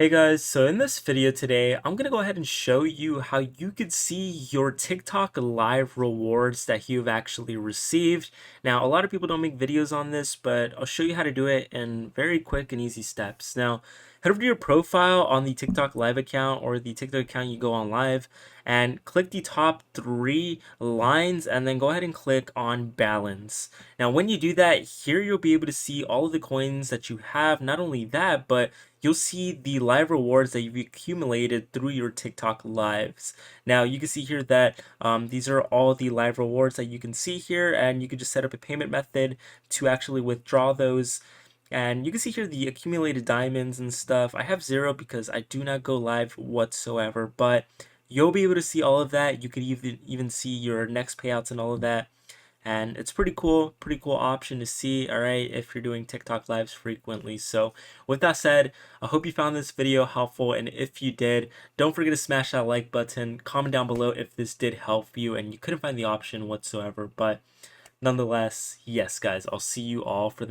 Hey guys, so in this video today, I'm gonna go ahead and show you how you could see your TikTok live rewards that you've actually received. Now, a lot of people don't make videos on this, but I'll show you how to do it in very quick and easy steps. Now, head over to your profile on the TikTok live account or the TikTok account you go on live and click the top three lines and then go ahead and click on balance. Now, when you do that, here you'll be able to see all of the coins that you have. Not only that, but you'll see the live rewards that you've accumulated through your TikTok lives. Now you can see here that these are all the live rewards that you can see here, and you can just set up a payment method to actually withdraw those. And you can see here the accumulated diamonds and stuff. I have 0 because I do not go live whatsoever, but you'll be able to see all of that. You could even see your next payouts and all of that, and it's pretty cool option to see, all right, if you're doing TikTok lives frequently. So with that said, I hope you found this video helpful, and if you did, don't forget to smash that like button, comment down below if this did help you and you couldn't find the option whatsoever. But nonetheless, yes guys, I'll see you all for the